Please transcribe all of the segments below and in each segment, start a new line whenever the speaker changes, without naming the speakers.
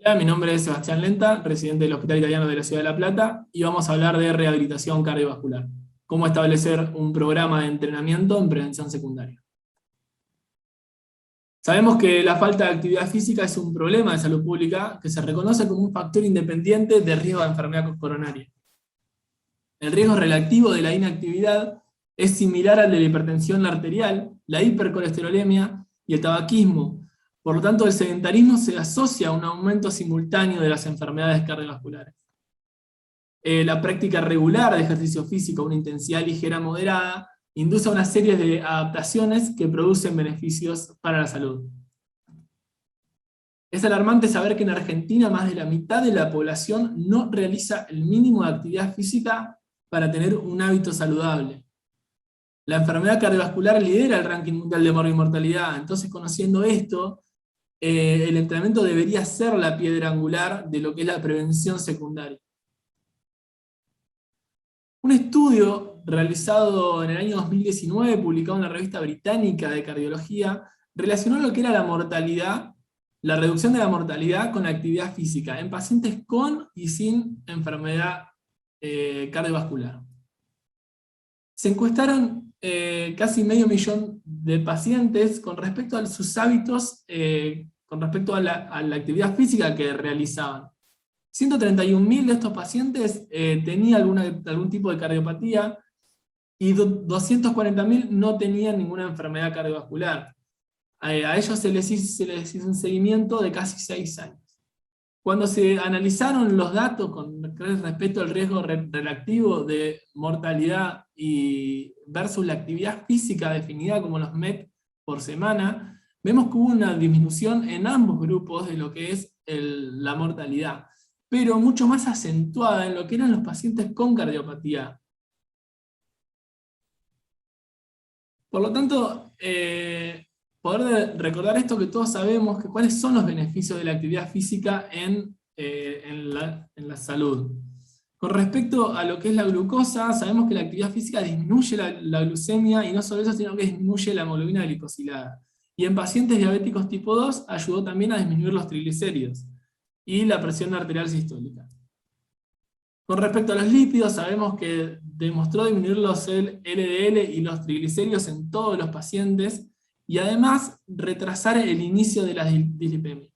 Hola, mi nombre es Sebastián Lenta, residente del Hospital Italiano de la Ciudad de La Plata, y vamos a hablar de rehabilitación cardiovascular. Cómo establecer un programa de entrenamiento en prevención secundaria. Sabemos que la falta de actividad física es un problema de salud pública que se reconoce como un factor independiente de riesgo de enfermedad coronaria. El riesgo relativo de la inactividad es similar al de la hipertensión arterial, la hipercolesterolemia y el tabaquismo. Por lo tanto, el sedentarismo se asocia a un aumento simultáneo de las enfermedades cardiovasculares. La práctica regular de ejercicio físico a una intensidad ligera moderada induce a una serie de adaptaciones que producen beneficios para la salud. Es alarmante saber que en Argentina más de la mitad de la población no realiza el mínimo de actividad física para tener un hábito saludable. La enfermedad cardiovascular lidera el ranking mundial de mortalidad, entonces conociendo esto, el entrenamiento debería ser la piedra angular de lo que es la prevención secundaria. Un estudio realizado en el año 2019, publicado en la revista británica de cardiología, relacionó lo que era la mortalidad, la reducción de la mortalidad con la actividad física en pacientes con y sin enfermedad cardiovascular. Se encuestaron casi 500.000 de pacientes con respecto a sus hábitos, con respecto a la actividad física que realizaban. 131.000 de estos pacientes tenían algún tipo de cardiopatía y 240.000 no tenían ninguna enfermedad cardiovascular. A ellos se les hizo un seguimiento de casi 6 años. Cuando se analizaron los datos con respecto al riesgo relativo de mortalidad versus la actividad física definida como los MET por semana, vemos que hubo una disminución en ambos grupos de lo que es la mortalidad, pero mucho más acentuada en lo que eran los pacientes con cardiopatía. Por lo tanto, poder recordar esto que todos sabemos, que cuáles son los beneficios de la actividad física en la salud. Con respecto a lo que es la glucosa, sabemos que la actividad física disminuye la glucemia, y no solo eso, sino que disminuye la hemoglobina glicosilada. Y en pacientes diabéticos tipo 2 ayudó también a disminuir los triglicéridos y la presión arterial sistólica. Con respecto a los lípidos, sabemos que demostró disminuir los LDL y los triglicéridos en todos los pacientes, y además retrasar el inicio de la dislipemia.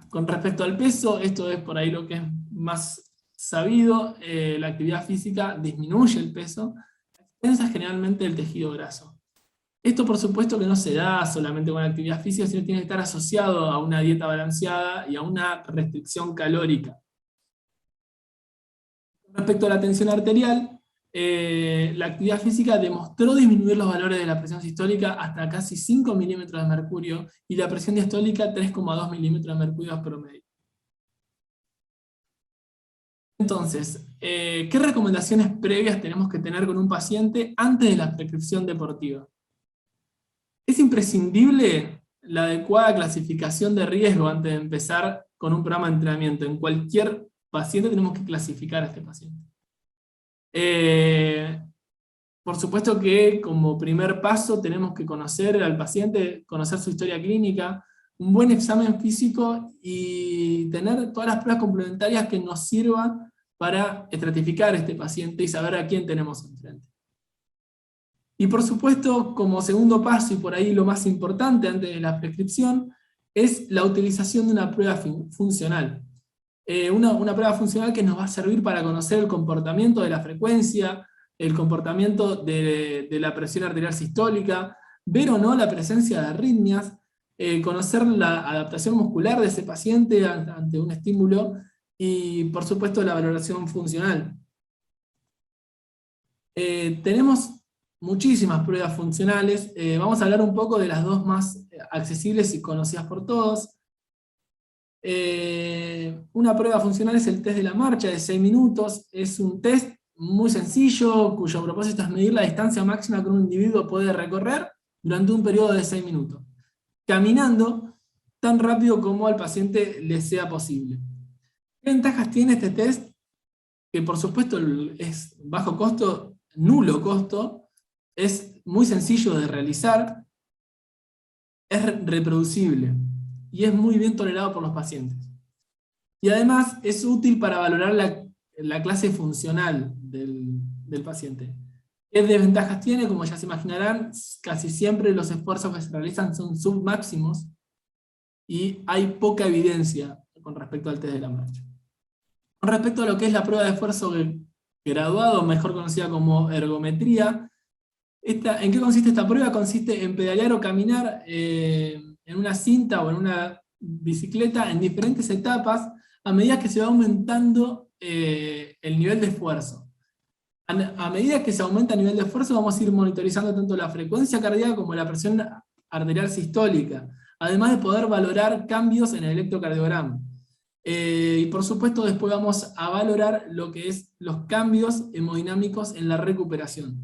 Con respecto al peso, esto es por ahí lo que es más sabido, la actividad física disminuye el peso, expensa generalmente el tejido graso. Esto por supuesto que no se da solamente con la actividad física, sino tiene que estar asociado a una dieta balanceada y a una restricción calórica. Respecto a la tensión arterial, la actividad física demostró disminuir los valores de la presión sistólica hasta casi 5 milímetros de mercurio y la presión diastólica 3,2 milímetros de mercurio promedio. Entonces, ¿qué recomendaciones previas tenemos que tener con un paciente antes de la prescripción deportiva? Es imprescindible la adecuada clasificación de riesgo antes de empezar con un programa de entrenamiento. En cualquier paciente tenemos que clasificar a este paciente. Por supuesto que como primer paso tenemos que conocer al paciente, conocer su historia clínica, un buen examen físico y tener todas las pruebas complementarias que nos sirvan para estratificar a este paciente y saber a quién tenemos enfrente. Y por supuesto, como segundo paso, y por ahí lo más importante antes de la prescripción, es la utilización de una prueba funcional. Una prueba funcional que nos va a servir para conocer el comportamiento de la frecuencia, el comportamiento de la presión arterial sistólica, ver o no la presencia de arritmias, conocer la adaptación muscular de ese paciente ante un estímulo, y por supuesto la valoración funcional. Tenemos muchísimas pruebas funcionales, vamos a hablar un poco de las dos más accesibles y conocidas por todos. Una prueba funcional es el test de la marcha de 6 minutos, es un test muy sencillo, cuyo propósito es medir la distancia máxima que un individuo puede recorrer durante un periodo de 6 minutos, caminando tan rápido como al paciente le sea posible. ¿Qué ventajas tiene este test? Que por supuesto es bajo costo, nulo costo, es muy sencillo de realizar, es reproducible y es muy bien tolerado por los pacientes. Y además es útil para valorar la clase funcional del paciente. ¿Qué desventajas tiene? Como ya se imaginarán, casi siempre los esfuerzos que se realizan son submáximos y hay poca evidencia con respecto al test de la marcha. Con respecto a lo que es la prueba de esfuerzo graduado, mejor conocida como ergometría, ¿en qué consiste esta prueba? Consiste en pedalear o caminar en una cinta o en una bicicleta en diferentes etapas a medida que se va aumentando el nivel de esfuerzo. A medida que se aumenta el nivel de esfuerzo, vamos a ir monitorizando tanto la frecuencia cardíaca como la presión arterial sistólica, además de poder valorar cambios en el electrocardiograma. Y por supuesto después vamos a valorar lo que es los cambios hemodinámicos en la recuperación.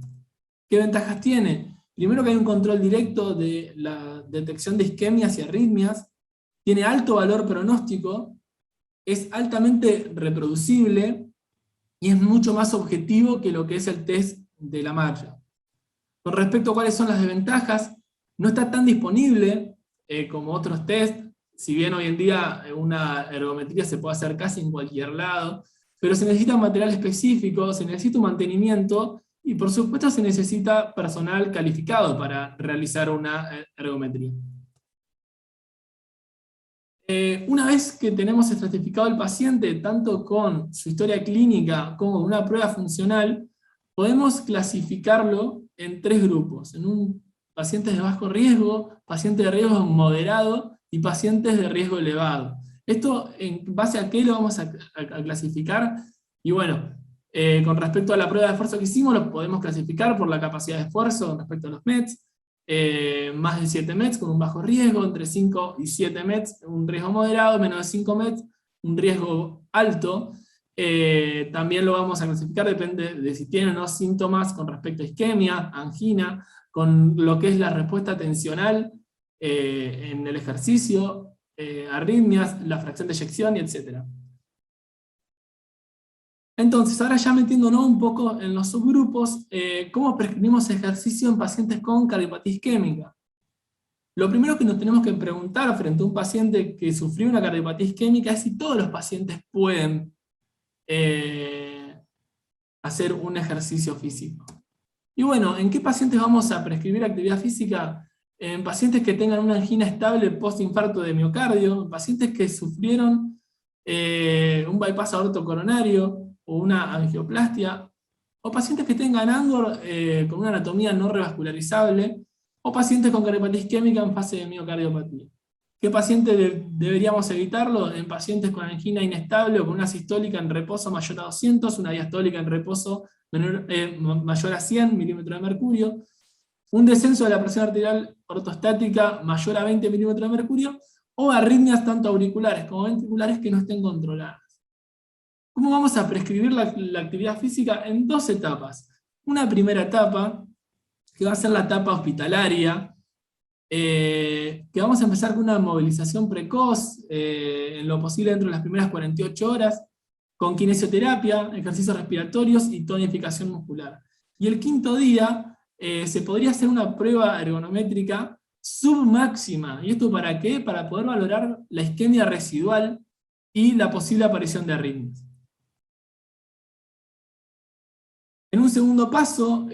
¿Qué ventajas tiene? Primero que hay un control directo de la detección de isquemias y arritmias, tiene alto valor pronóstico, es altamente reproducible y es mucho más objetivo que lo que es el test de la marcha. Con respecto a cuáles son las desventajas, no está tan disponible como otros test, si bien hoy en día una ergometría se puede hacer casi en cualquier lado, pero se necesita material específico, se necesita un mantenimiento, y por supuesto se necesita personal calificado para realizar una ergometría. Una vez que tenemos estratificado el paciente, tanto con su historia clínica como con una prueba funcional, podemos clasificarlo en 3 grupos, en pacientes de bajo riesgo, pacientes de riesgo moderado y pacientes de riesgo elevado. Esto, ¿en base a qué lo vamos a clasificar? Y bueno, con respecto a la prueba de esfuerzo que hicimos, lo podemos clasificar por la capacidad de esfuerzo con respecto a los METs, más de 7 METs con un bajo riesgo, entre 5 y 7 METs un riesgo moderado, menos de 5 METs un riesgo alto. También lo vamos a clasificar, depende de si tiene o no síntomas con respecto a isquemia, angina, con lo que es la respuesta tensional en el ejercicio, arritmias, la fracción de eyección, etc. Entonces, ahora ya metiéndonos un poco en los subgrupos, ¿cómo prescribimos ejercicio en pacientes con cardiopatía isquémica? Lo primero que nos tenemos que preguntar frente a un paciente que sufrió una cardiopatía isquémica es si todos los pacientes pueden hacer un ejercicio físico. Y bueno, ¿en qué pacientes vamos a prescribir actividad física? En pacientes que tengan una angina estable post-infarto de miocardio, en pacientes que sufrieron un bypass aortocoronario o una angioplastia, o pacientes que tengan Angor con una anatomía no revascularizable, o pacientes con cardiopatía isquémica en fase de miocardiopatía. ¿Qué paciente deberíamos evitarlo? En pacientes con angina inestable o con una sistólica en reposo mayor a 200, una diastólica en reposo mayor a 100 milímetros de mercurio, un descenso de la presión arterial ortostática mayor a 20 milímetros de mercurio, o arritmias tanto auriculares como ventriculares que no estén controladas. ¿Cómo vamos a prescribir la actividad física? En 2 etapas. Una primera etapa, que va a ser la etapa hospitalaria, que vamos a empezar con una movilización precoz, en lo posible dentro de las primeras 48 horas, con kinesioterapia, ejercicios respiratorios y tonificación muscular. Y el 5.º día se podría hacer una prueba ergonométrica submáxima. ¿Y esto para qué? Para poder valorar la isquemia residual y la posible aparición de arritmias. En un segundo paso,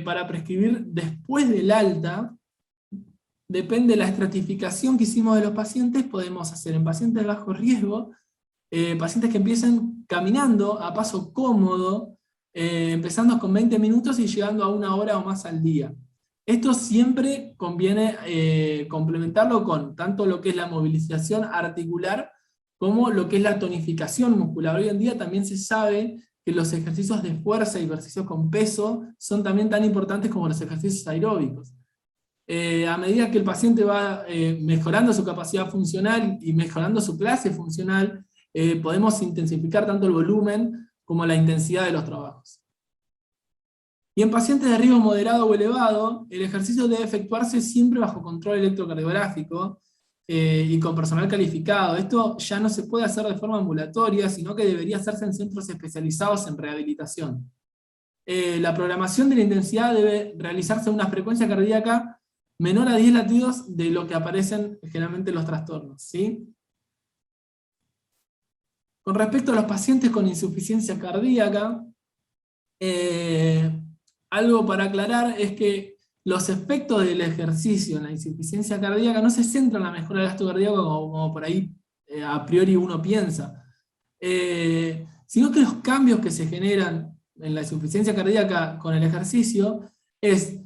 para prescribir después del alta, depende de la estratificación que hicimos de los pacientes, podemos hacer en pacientes de bajo riesgo, pacientes que empiecen caminando a paso cómodo, empezando con 20 minutos y llegando a 1 hora o más al día. Esto siempre conviene complementarlo con tanto lo que es la movilización articular como lo que es la tonificación muscular. Hoy en día también se sabe que los ejercicios de fuerza y ejercicios con peso son también tan importantes como los ejercicios aeróbicos. A medida que el paciente va mejorando su capacidad funcional y mejorando su clase funcional, podemos intensificar tanto el volumen como la intensidad de los trabajos. Y en pacientes de riesgo moderado o elevado, el ejercicio debe efectuarse siempre bajo control electrocardiográfico y con personal calificado. Esto ya no se puede hacer de forma ambulatoria, sino que debería hacerse en centros especializados en rehabilitación. La programación de la intensidad debe realizarse a una frecuencia cardíaca menor a 10 latidos de lo que aparecen generalmente los trastornos, ¿sí? Con respecto a los pacientes con insuficiencia cardíaca, algo para aclarar es que los efectos del ejercicio en la insuficiencia cardíaca no se centran en la mejora del gasto cardíaco como por ahí a priori uno piensa, sino que los cambios que se generan en la insuficiencia cardíaca con el ejercicio es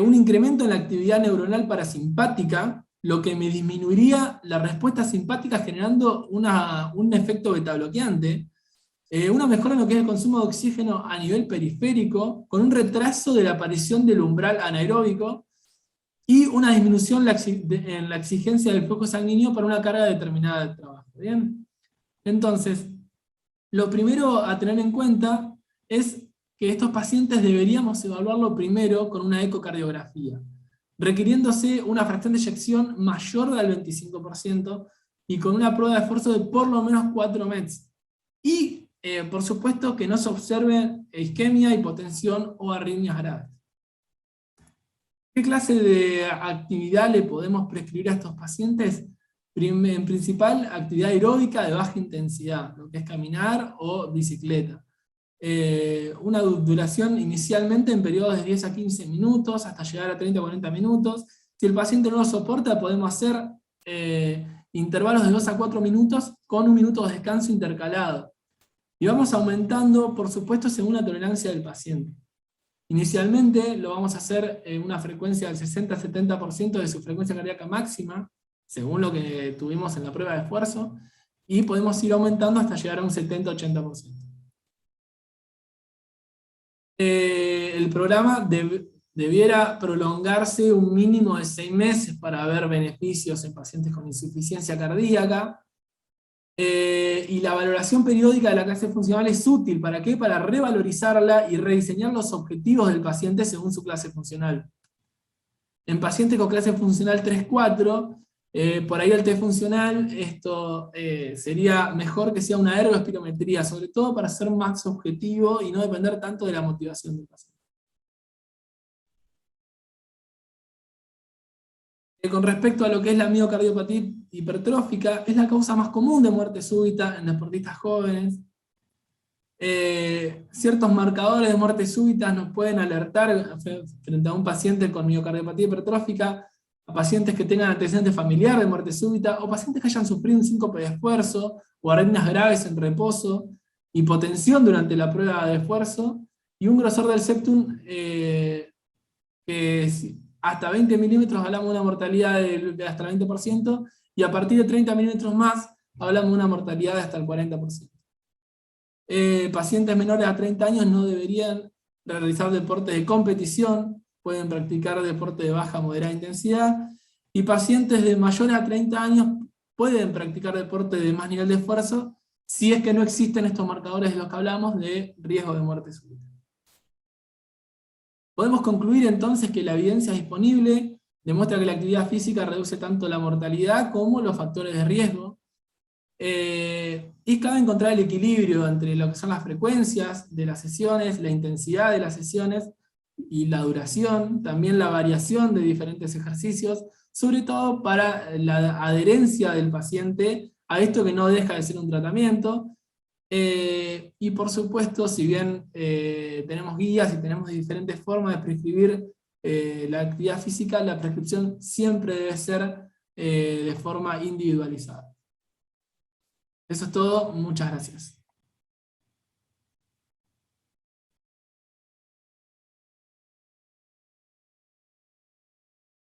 un incremento en la actividad neuronal parasimpática, lo que me disminuiría la respuesta simpática generando un efecto beta bloqueante, una mejora en lo que es el consumo de oxígeno a nivel periférico, con un retraso de la aparición del umbral anaeróbico, y una disminución en la exigencia del flujo sanguíneo para una carga determinada de trabajo. ¿Bien? Entonces, lo primero a tener en cuenta es que estos pacientes deberíamos evaluarlo primero con una ecocardiografía, requiriéndose una fracción de eyección mayor del 25% y con una prueba de esfuerzo de por lo menos 4 METs. Y, por supuesto, que no se observe isquemia, hipotensión o arritmias graves. ¿Qué clase de actividad le podemos prescribir a estos pacientes? En principal, actividad aeróbica de baja intensidad, lo que es caminar o bicicleta. Una duración inicialmente en periodos de 10 a 15 minutos, hasta llegar a 30 a 40 minutos. Si el paciente no lo soporta, podemos hacer intervalos de 2 a 4 minutos con 1 minuto de descanso intercalado. Y vamos aumentando, por supuesto, según la tolerancia del paciente. Inicialmente lo vamos a hacer en una frecuencia del 60-70% de su frecuencia cardíaca máxima, según lo que tuvimos en la prueba de esfuerzo, y podemos ir aumentando hasta llegar a un 70-80%. El programa debiera prolongarse un mínimo de 6 meses para ver beneficios en pacientes con insuficiencia cardíaca. Y la valoración periódica de la clase funcional es útil. ¿Para qué? Para revalorizarla y rediseñar los objetivos del paciente según su clase funcional. En pacientes con clase funcional 3-4, por ahí el test funcional, esto sería mejor que sea una ergoespirometría, sobre todo para ser más objetivo y no depender tanto de la motivación del paciente. Con respecto a lo que es la miocardiopatía hipertrófica, es la causa más común de muerte súbita en deportistas jóvenes. Ciertos marcadores de muerte súbita nos pueden alertar frente a un paciente con miocardiopatía hipertrófica, a pacientes que tengan antecedente familiar de muerte súbita, o pacientes que hayan sufrido un síncope de esfuerzo, o arritmias graves en reposo, hipotensión durante la prueba de esfuerzo, y un grosor del septum que hasta 20 milímetros hablamos de una mortalidad de hasta el 20%, y a partir de 30 milímetros más hablamos de una mortalidad de hasta el 40%. Pacientes menores a 30 años no deberían realizar deportes de competición, pueden practicar deporte de baja a moderada intensidad, y pacientes de mayores a 30 años pueden practicar deporte de más nivel de esfuerzo, si es que no existen estos marcadores de los que hablamos de riesgo de muerte súbita. Podemos concluir entonces que la evidencia disponible demuestra que la actividad física reduce tanto la mortalidad como los factores de riesgo. Y cabe encontrar el equilibrio entre lo que son las frecuencias de las sesiones, la intensidad de las sesiones y la duración, también la variación de diferentes ejercicios, sobre todo para la adherencia del paciente a esto que no deja de ser un tratamiento. Y por supuesto, si bien tenemos guías y tenemos diferentes formas de prescribir la actividad física, la prescripción siempre debe ser de forma individualizada. Eso es todo, muchas gracias.